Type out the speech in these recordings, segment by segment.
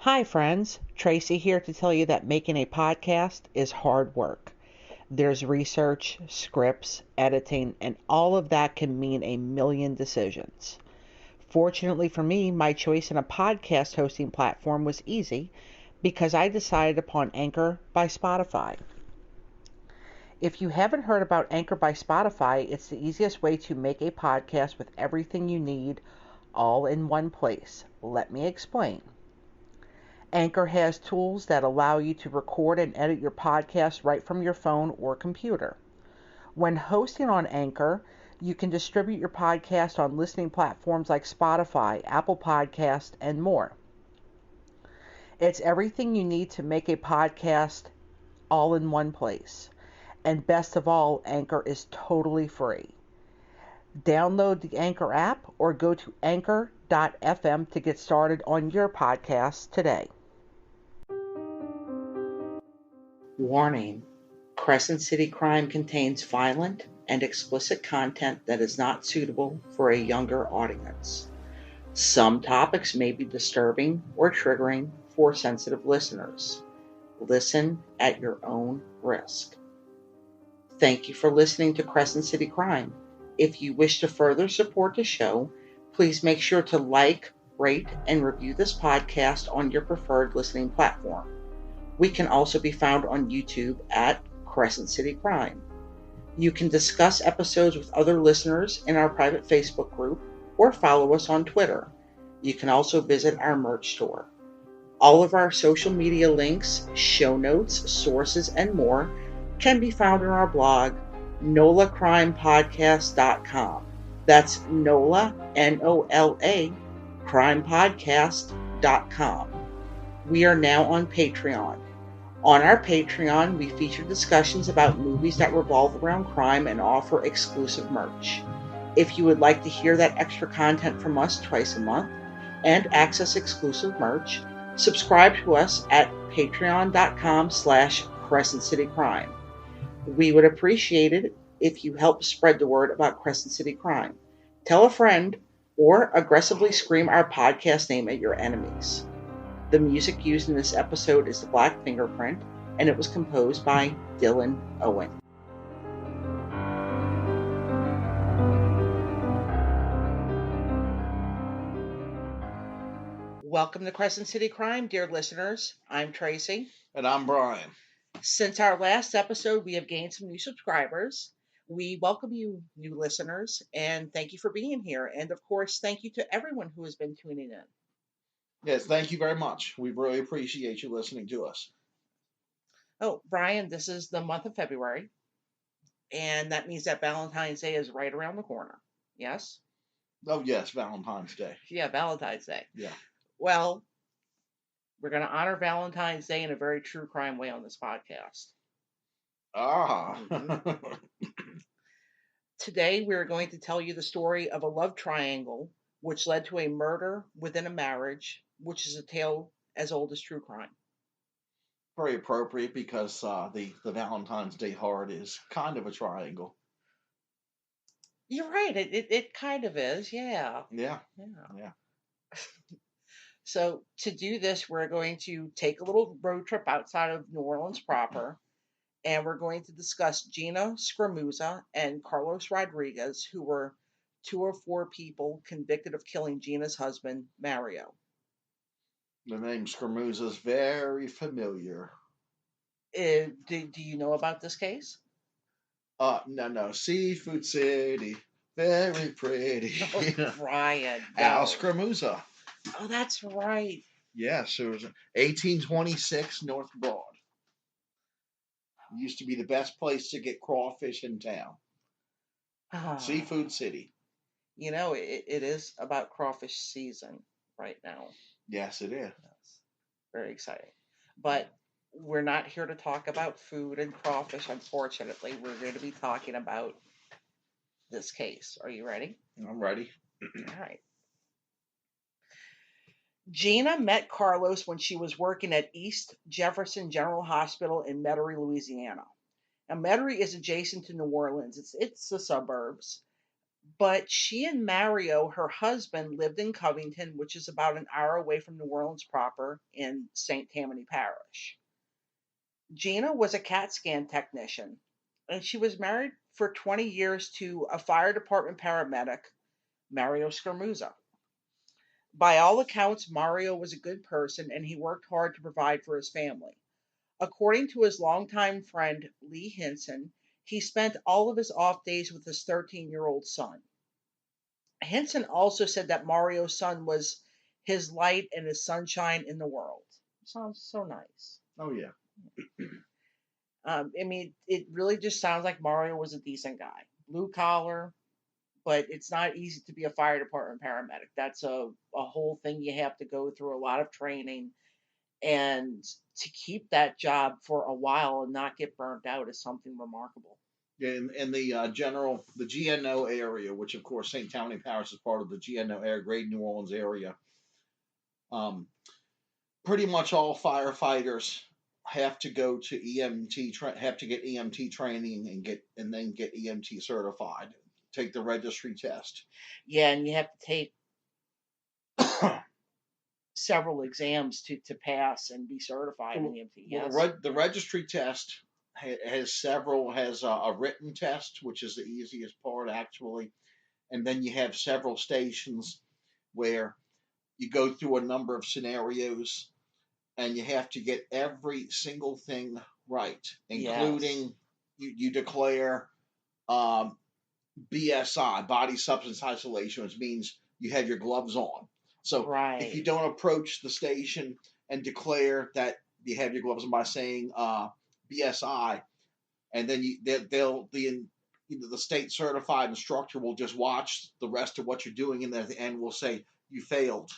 Hi friends, Tracy here to tell you that making a podcast is hard work. There's research, scripts, editing, and all of that can mean a million decisions. Fortunately for me, my choice in a podcast hosting platform was easy because I decided upon Anchor by Spotify. If you haven't heard about Anchor by Spotify, it's the easiest way to make a podcast with everything you need all in one place. Let me explain. Anchor has tools that allow you to record and edit your podcast right from your phone or computer. When hosting on Anchor, you can distribute your podcast on listening platforms like Spotify, Apple Podcast, and more. It's everything you need to make a podcast all in one place. And best of all, Anchor is totally free. Download the Anchor app or go to anchor.fm to get started on your podcast today. Warning: Crescent City Crime contains violent and explicit content that is not suitable for a younger audience. Some topics may be disturbing or triggering for sensitive listeners. Listen at your own risk. Thank you for listening to Crescent City Crime. If you wish to further support the show, please make sure to like, rate, and review this podcast on your preferred listening platform. We can also be found on YouTube at Crescent City Crime. You can discuss episodes with other listeners in our private Facebook group or follow us on Twitter. You can also visit our merch store. All of our social media links, show notes, sources, and more can be found in our blog, nolalife.com. That's NOLA, N-O-L-A, crimepodcast.com. We are now on Patreon. On our Patreon, we feature discussions about movies that revolve around crime and offer exclusive merch. If you would like to hear that extra content from us twice a month and access exclusive merch, subscribe to us at patreon.com/crescentcitycrime. We would appreciate it if you help spread the word about Crescent City Crime. Tell a friend or aggressively scream our podcast name at your enemies. The music used in this episode is The Black Fingerprint, and it was composed by Dylan Owen. Welcome to Crescent City Crime, dear listeners. I'm Tracy. And I'm Brian. Since our last episode, we have gained some new subscribers. We welcome you, new listeners, and thank you for being here. And of course, thank you to everyone who has been tuning in. Yes, thank you very much. We really appreciate you listening to us. Oh, Brian, this is the month of February, and that means that Valentine's Day is right around the corner. Yes? Oh, yes, Valentine's Day. Yeah, Valentine's Day. Yeah. Well, we're going to honor Valentine's Day in a very true crime way on this podcast. Ah. Mm-hmm. Today, we're going to tell you the story of a love triangle which led to a murder within a marriage, which is a tale as old as true crime. Very appropriate because the Valentine's Day heart is kind of a triangle. You're right. It kind of is. Yeah. Yeah. So to do this, we're going to take a little road trip outside of New Orleans proper, and we're going to discuss Gina Scaramuza and Carlos Rodriguez, who were two of four people convicted of killing Gina's husband, Mario. The name Scaramuza is very familiar. Do you know about this case? No. Seafood City, very pretty. Oh, Brian. No. Al Scaramuza. Oh, that's right. Yes, it was 1826 North Broad. It used to be the best place to get crawfish in town. Seafood City. You know, it is about crawfish season right now. Yes, it is. Yes. Very exciting. But we're not here to talk about food and crawfish, unfortunately. We're going to be talking about this case. Are you ready? I'm ready. All right. Gina met Carlos when she was working at East Jefferson General Hospital in Metairie, Louisiana. Now, Metairie is adjacent to New Orleans. It's the suburbs. But she and Mario, her husband, lived in Covington, which is about an hour away from New Orleans proper in St. Tammany Parish. Gina was a CAT scan technician, and she was married for 20 years to a fire department paramedic, Mario Scarmuzza. By all accounts, Mario was a good person and he worked hard to provide for his family. According to his longtime friend Lee Hinson, he spent all of his off days with his 13-year-old son. Hinson also said that Mario's son was his light and his sunshine in the world. Sounds so nice. Oh, yeah. I mean, it really just sounds like Mario was a decent guy. Blue collar, but it's not easy to be a fire department paramedic. That's a whole thing you have to go through, a lot of training. And to keep that job for a while and not get burnt out is something remarkable. Yeah, in the the GNO area, which of course St. Tammany Parish is part of the GNO area, Greater New Orleans area. Pretty much all firefighters have to go to have to get EMT training and then get EMT certified. Take the registry test. Yeah, and you have to take several exams to pass and be certified in EMT. Yes. Well, the registry test has a written test, which is the easiest part actually, and then you have several stations where you go through a number of scenarios and you have to get every single thing right, including you declare BSI, body substance isolation, which means you have your gloves on. So if you don't approach the station and declare that you have your gloves on by saying BSI, and then the state certified instructor will just watch the rest of what you're doing, and at the end will say you failed.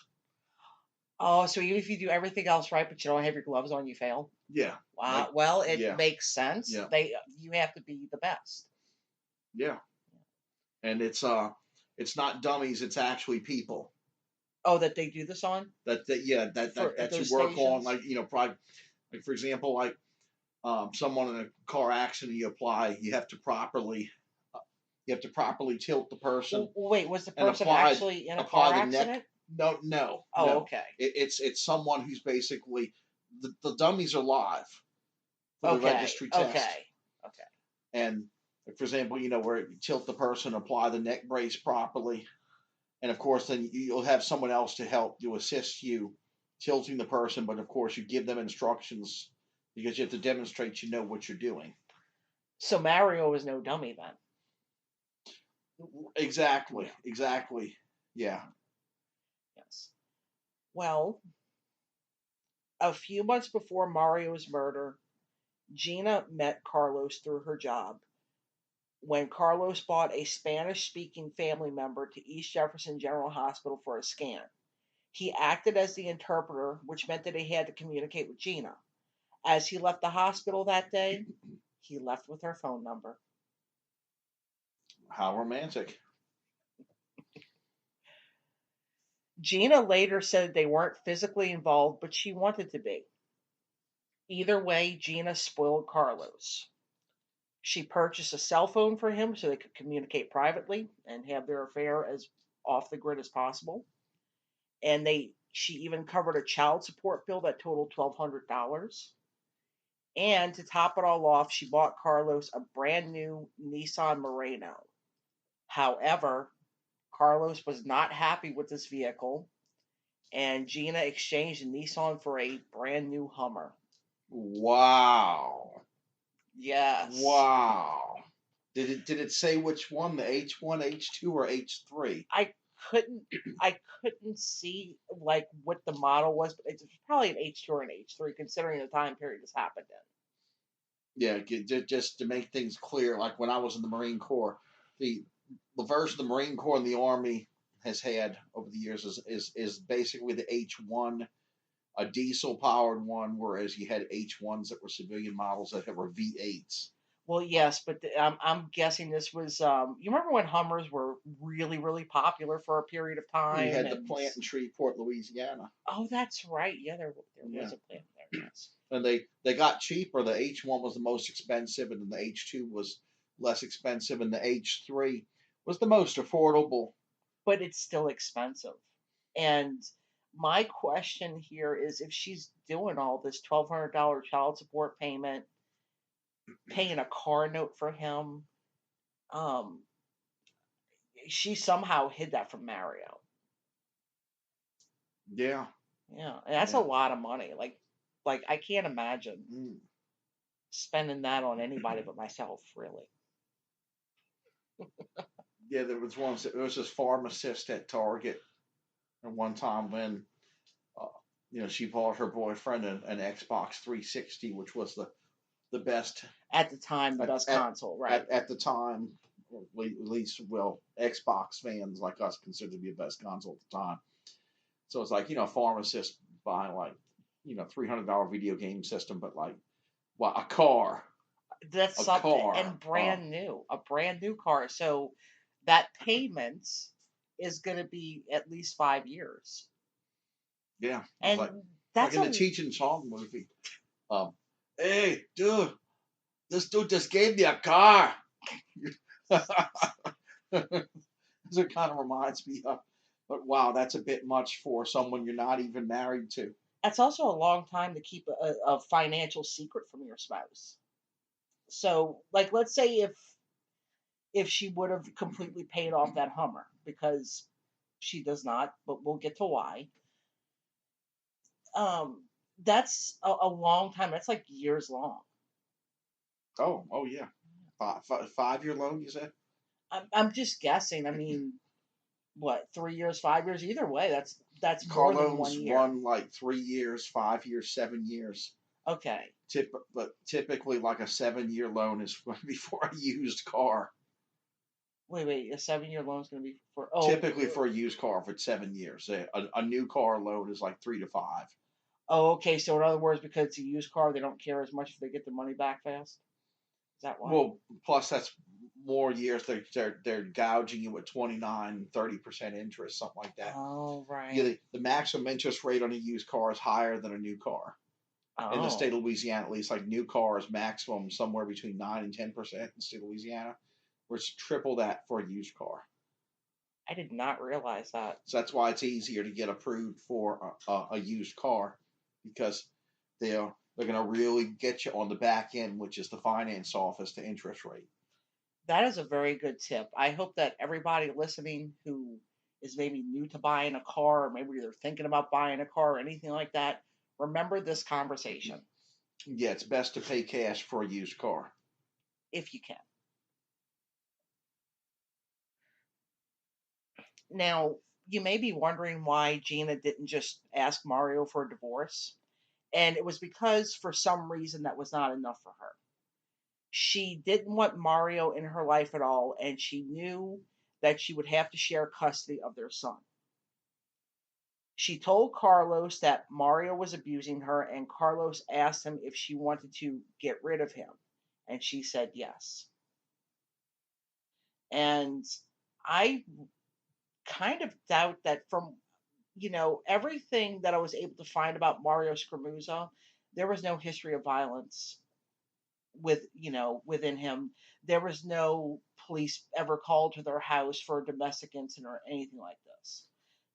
Oh, so even if you do everything else right, but you don't have your gloves on, you fail? Yeah. Wow. Well, it makes sense. Yeah. You have to be the best. Yeah. And it's not dummies, it's actually people. Oh, that they do this on? That you work stations? On, like, probably, like, for example, like someone in a car accident, you have to properly tilt the person. Well, wait, was the person actually in a car accident? No. Oh, no. Okay. It's someone who's basically the dummies are live for the registry test. Okay. And for example, where you tilt the person, apply the neck brace properly, and of course then you'll have someone else to assist you tilting the person, but of course you give them instructions because you have to demonstrate you know what you're doing. So Mario is no dummy then. Exactly. Yeah. Yes. Well, a few months before Mario's murder, Gina met Carlos through her job when Carlos brought a Spanish-speaking family member to East Jefferson General Hospital for a scan. He acted as the interpreter, which meant that he had to communicate with Gina. As he left the hospital that day, he left with her phone number. How romantic. Gina later said they weren't physically involved, but she wanted to be. Either way, Gina spoiled Carlos. She purchased a cell phone for him so they could communicate privately and have their affair as off the grid as possible. And she even covered a child support bill that totaled $1,200. And to top it all off, she bought Carlos a brand new Nissan Murano. However, Carlos was not happy with this vehicle, and Gina exchanged the Nissan for a brand new Hummer. Wow. Yes. Wow. Did it say which one, the H1, H2, or H3? I couldn't see like what the model was, but it's probably an H2 or an H3, considering the time period this happened in. Yeah, just to make things clear, like when I was in the Marine Corps, the version the Marine Corps and the Army has had over the years is basically the H1, a diesel-powered one, whereas you had H1s that were civilian models that were V8s. Well, yes, but I'm guessing this was. You remember when Hummers were really, really popular for a period of time? You had the plant in Shreveport, Louisiana. Oh, that's right. Yeah, there was a plant there. Yes. And they got cheaper. The H1 was the most expensive, and then the H2 was less expensive, and the H3 was the most affordable. But it's still expensive. And my question here is, if she's doing all this $1,200 child support payment, paying a car note for him, um, she somehow hid that from Mario. Yeah. Yeah, and that's a lot of money. Like I can't imagine spending that on anybody but myself, really. Yeah, there was one. There was this pharmacist at Target, and one time when, she bought her boyfriend an Xbox 360, which was the best at the time, the best console, right? At the time, at least, well, Xbox fans like us considered to be the best console at the time. So it's like, a pharmacist buying like, $300 video game system, but like, a car. That's something, car. And a brand new car. So that payment is going to be at least 5 years. Yeah, and like, that's like in the Cheech and Chong movie. Hey, dude, this dude just gave me a car. That's what kind of reminds me of. But wow, that's a bit much for someone you're not even married to. That's also a long time to keep a financial secret from your spouse. So, like, let's say if she would have completely paid off that Hummer, because she does not, but we'll get to why. That's a long time. That's like years long. Oh yeah, 5-year loan, you said? I'm just guessing. I mean, what, 3 years, 5 years? Either way, that's car more than 1 year. Run like 3 years, 5 years, 7 years. Okay. But typically, like a 7-year loan is going to be for a used car. Wait, a 7-year loan is going to be for typically for a used car for 7 years. A new car loan is like 3 to 5. Oh, okay. So in other words, because it's a used car, they don't care as much if they get the money back fast. Is that why? Well, plus that's more years. They're gouging you at 29, 30% interest, something like that. Oh, right. Yeah, the maximum interest rate on a used car is higher than a new car. In the state of Louisiana, at least, like new cars maximum somewhere between 9 and 10% in the state of Louisiana, where it's triple that for a used car. I did not realize that. So that's why it's easier to get approved for a used car, because they're going to really get you on the back end, which is the finance office, to interest rate. That is a very good tip. I hope that everybody listening who is maybe new to buying a car, or maybe they're thinking about buying a car or anything like that, remember this conversation. Yeah, it's best to pay cash for a used car. If you can. Now, you may be wondering why Gina didn't just ask Mario for a divorce. And it was because for some reason that was not enough for her. She didn't want Mario in her life at all, and she knew that she would have to share custody of their son. She told Carlos that Mario was abusing her, and Carlos asked him if she wanted to get rid of him, and she said yes. And I kind of doubt that from, everything that I was able to find about Mario Scaramuza, there was no history of violence within him. There was no police ever called to their house for a domestic incident or anything like this.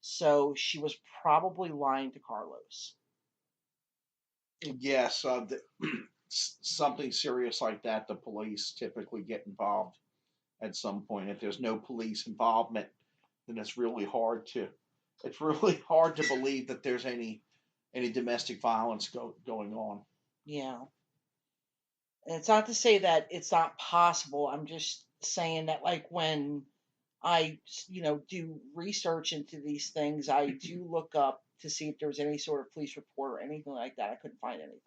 So she was probably lying to Carlos. Yes, something serious like that, the police typically get involved at some point. If there's no police involvement, then it's really hard to believe that there's any domestic violence going on. Yeah. And it's not to say that it's not possible. I'm just saying that, like, when I, do research into these things, I do look up to see if there was any sort of police report or anything like that. I couldn't find anything.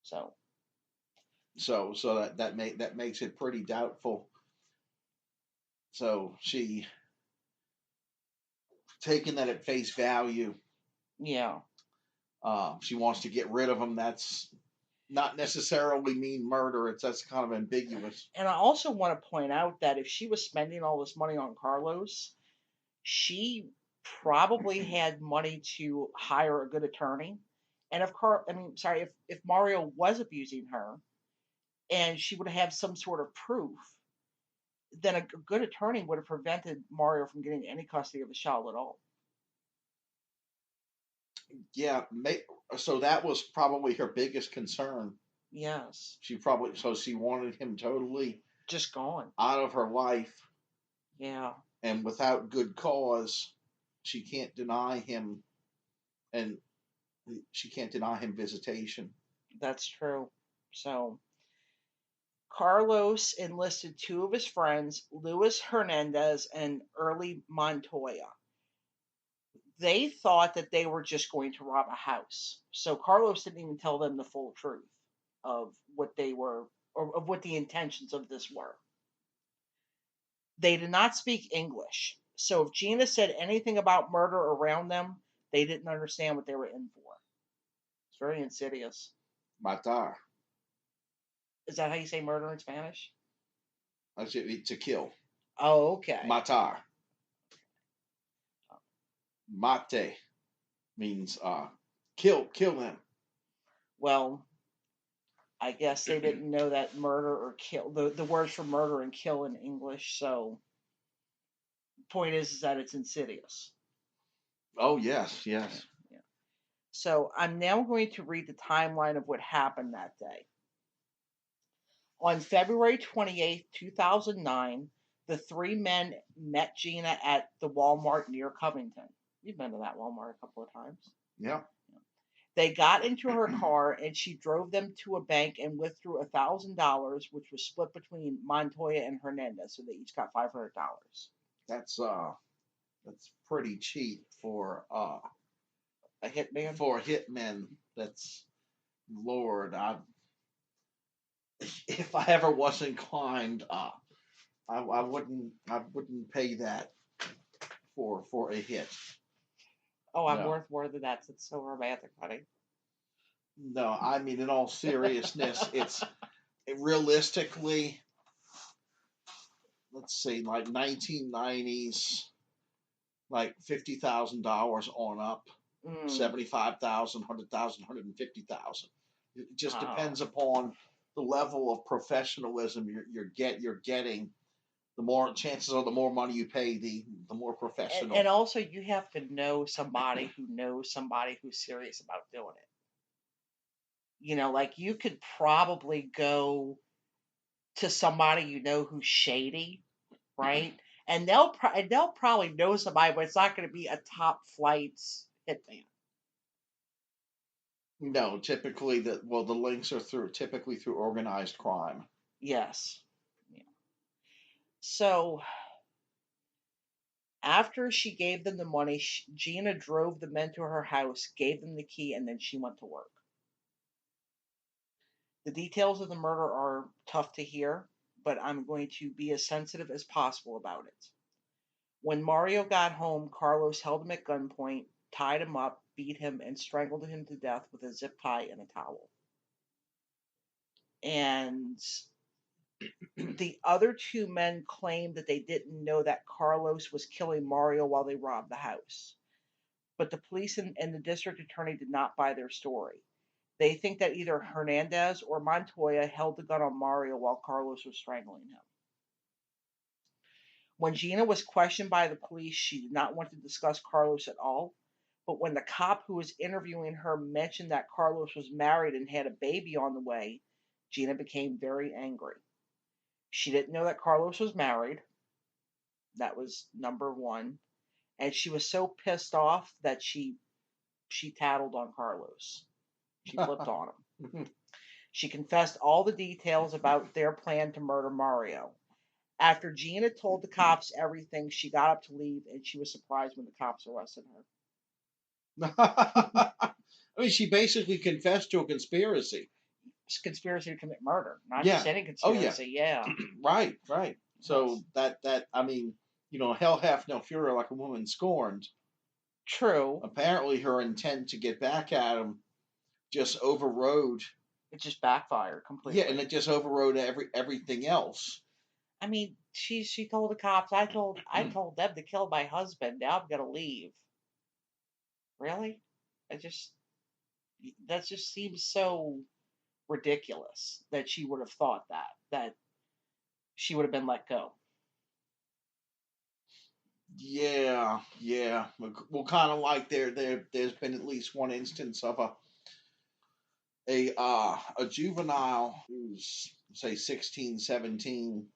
So that makes it pretty doubtful. So she, taking that at face value, yeah, she wants to get rid of him. That's not necessarily mean murder. That's kind of ambiguous. And I also want to point out that if she was spending all this money on Carlos, she probably had money to hire a good attorney. And if Mario was abusing her, and she would have some sort of proof, then a good attorney would have prevented Mario from getting any custody of the child at all. Yeah, so that was probably her biggest concern. Yes. She wanted him totally just gone out of her life. Yeah. And without good cause, she can't deny him, and she can't deny him visitation. That's true. So Carlos enlisted two of his friends, Luis Hernandez and Early Montoya. They thought that they were just going to rob a house. So Carlos didn't even tell them the full truth of what they were, or of what the intentions of this were. They did not speak English. So if Gina said anything about murder around them, they didn't understand what they were in for. It's very insidious. Matar. Is that how you say murder in Spanish? To kill. Oh, okay. Matar. Mate means kill them. Well, I guess they didn't know that murder or kill, the words for murder and kill in English, so the point is that it's insidious. Oh, yes. Yeah. So I'm now going to read the timeline of what happened that day. On February 28th, 2009, the three men met Gina at the Walmart near Covington. You've been to that Walmart a couple of times. Yeah. They got into her car and she drove them to a bank and withdrew $1,000, which was split between Montoya and Hernandez, so they each got $500. That's pretty cheap for a hitman. For a hitman, that's Lord. If I ever was inclined, I wouldn't pay that for a hit. Oh, I'm worth more than that. It's so romantic, honey. No, I mean, in all seriousness, realistically, let's say like 1990s, like $50,000 on up, 75,000, 100,000, 150,000. It just depends upon the level of professionalism you're getting. The more chances are, the more money you pay, the more professional. And also, you have to know somebody who knows somebody who's serious about doing it. You know, like you could probably go to somebody you know who's shady, right? And they'll probably know somebody, but it's not going to be a top flight hitman. No, typically the links are typically through organized crime. Yes. Yeah. So after she gave them the money, Gina drove the men to her house, gave them the key, and then she went to work. The details of the murder are tough to hear, but I'm going to be as sensitive as possible about it. When Mario got home, Carlos held him at gunpoint, tied him up, beat him, and strangled him to death with a zip tie and a towel. And the other two men claimed that they didn't know that Carlos was killing Mario while they robbed the house. But the police and the district attorney did not buy their story. They think that either Hernandez or Montoya held the gun on Mario while Carlos was strangling him. When Gina was questioned by the police, she did not want to discuss Carlos at all. But when the cop who was interviewing her mentioned that Carlos was married and had a baby on the way, Gina became very angry. She didn't know that Carlos was married. That was number one. And she was so pissed off that she tattled on Carlos. She flipped on him. She confessed all the details about their plan to murder Mario. After Gina told the cops everything, she got up to leave, and she was surprised when the cops arrested her. I mean, she basically confessed to a conspiracy. It's a conspiracy to commit murder, not just any conspiracy. Oh, yeah. Right. So that I mean, hell hath no fury like a woman scorned. True. Apparently, her intent to get back at him just overrode. It just backfired completely. Yeah, and it just overrode everything else. I mean, she told the cops, I told them to kill my husband. Now I'm gonna leave. Really? That just seems so ridiculous that she would have thought that she would have been let go. Yeah. Well, kind of like there's been at least one instance of a juvenile who's say 16, 17,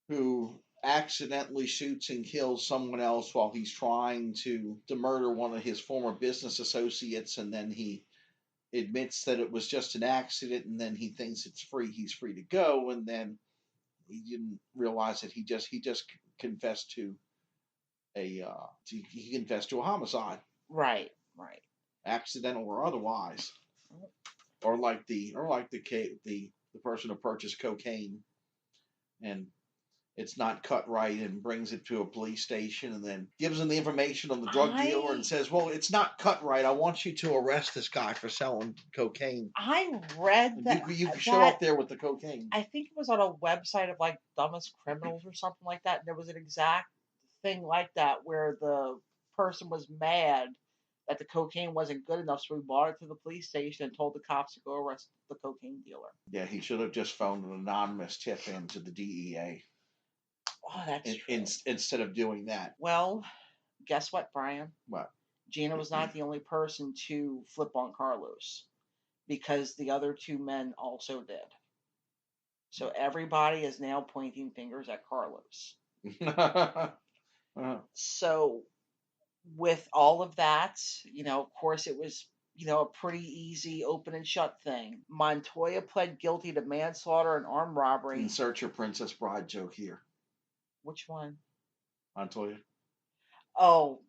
who accidentally shoots and kills someone else while he's trying to murder one of his former business associates, and then he admits that it was just an accident, and then he thinks he's free to go, and then he didn't realize that he just confessed to he confessed to a homicide, Right. accidental or otherwise, or like the person who purchased cocaine and it's not cut right and brings it to a police station and then gives them the information on the drug dealer and says, well, it's not cut right. I want you to arrest this guy for selling cocaine. I read that. You show up there with the cocaine. I think it was on a website of like Dumbest Criminals or something like that. And there was an exact thing like that where the person was mad that the cocaine wasn't good enough, so he brought it to the police station and told the cops to go arrest the cocaine dealer. Yeah, he should have just phoned an anonymous tip in to the DEA. Oh, that's true. Instead of doing that. Well, guess what, Brian? What? Gina was not the only person to flip on Carlos, because the other two men also did. So everybody is now pointing fingers at Carlos. So with all of that, of course it was, a pretty easy open and shut thing. Montoya pled guilty to manslaughter and armed robbery. Insert your Princess Bride joke here. Which one? Montoya. Oh,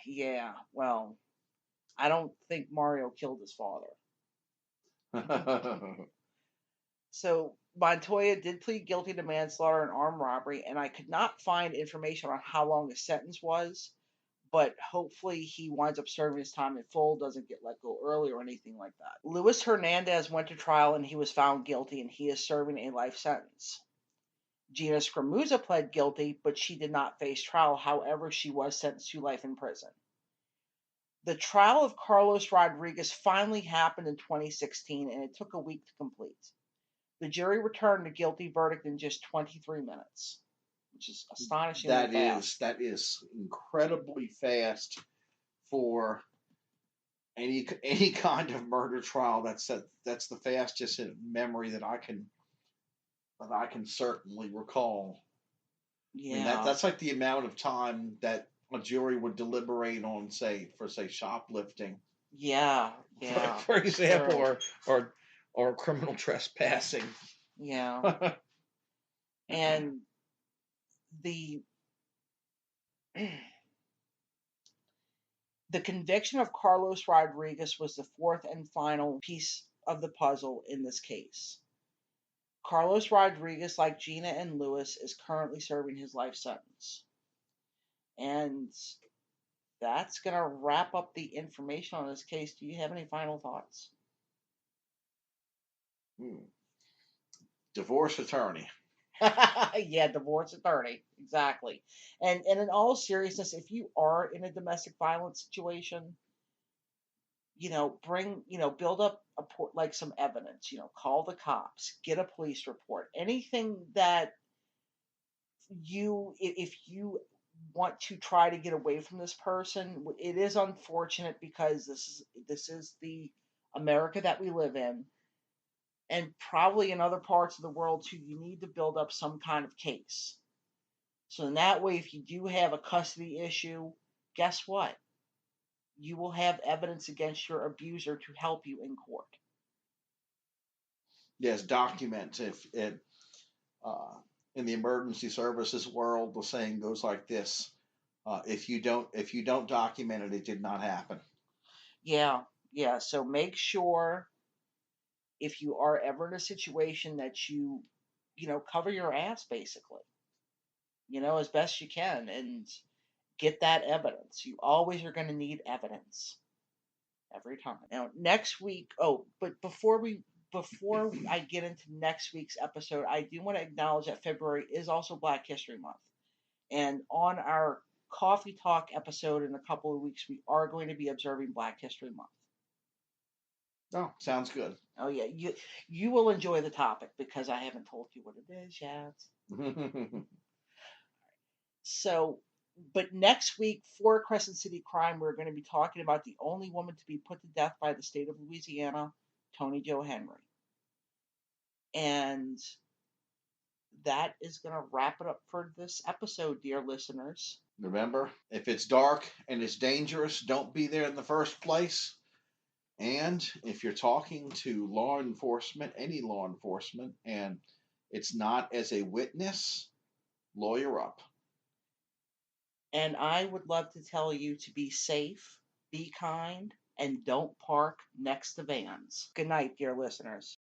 yeah. Well, I don't think Mario killed his father. So Montoya did plead guilty to manslaughter and armed robbery, and I could not find information on how long the sentence was, but hopefully he winds up serving his time in full, doesn't get let go early or anything like that. Luis Hernandez went to trial and he was found guilty, and he is serving a life sentence. Gina Scramuzza pled guilty, but she did not face trial. However, she was sentenced to life in prison. The trial of Carlos Rodriguez finally happened in 2016, and it took a week to complete. The jury returned a guilty verdict in just 23 minutes, which is astonishingly fast. That is incredibly fast for any kind of murder trial. That's the fastest in memory that I can certainly recall. Yeah, I mean, that's like the amount of time that a jury would deliberate on, say shoplifting. Yeah. For example, or criminal trespassing. Yeah. And the conviction of Carlos Rodriguez was the fourth and final piece of the puzzle in this case. Carlos Rodriguez, like Gina and Luis, is currently serving his life sentence. And that's going to wrap up the information on this case. Do you have any final thoughts? Divorce attorney. Yeah, divorce attorney. Exactly. And in all seriousness, if you are in a domestic violence situation, build up like some evidence, call the cops, get a police report, anything that if you want to try to get away from this person. It is unfortunate because this is the America that we live in, and probably in other parts of the world too. You need to build up some kind of case, so in that way, if you do have a custody issue, guess what? You will have evidence against your abuser to help you in court. Yes, document. If it in the emergency services world, the saying goes like this: if you don't document it, it did not happen. Yeah. So make sure, if you are ever in a situation, that you cover your ass, basically, as best you can, and get that evidence. You always are going to need evidence every time. Now, next week. Oh, but before I get into next week's episode, I do want to acknowledge that February is also Black History Month. And on our Coffee Talk episode in a couple of weeks, we are going to be observing Black History Month. Oh, sounds good. Oh, yeah. You will enjoy the topic because I haven't told you what it is yet. So, but next week for Crescent City Crime, we're going to be talking about the only woman to be put to death by the state of Louisiana, Tony Jo Henry. And that is going to wrap it up for this episode, dear listeners. Remember, if it's dark and it's dangerous, don't be there in the first place. And if you're talking to law enforcement, any law enforcement, and it's not as a witness, lawyer up. And I would love to tell you to be safe, be kind, and don't park next to vans. Good night, dear listeners.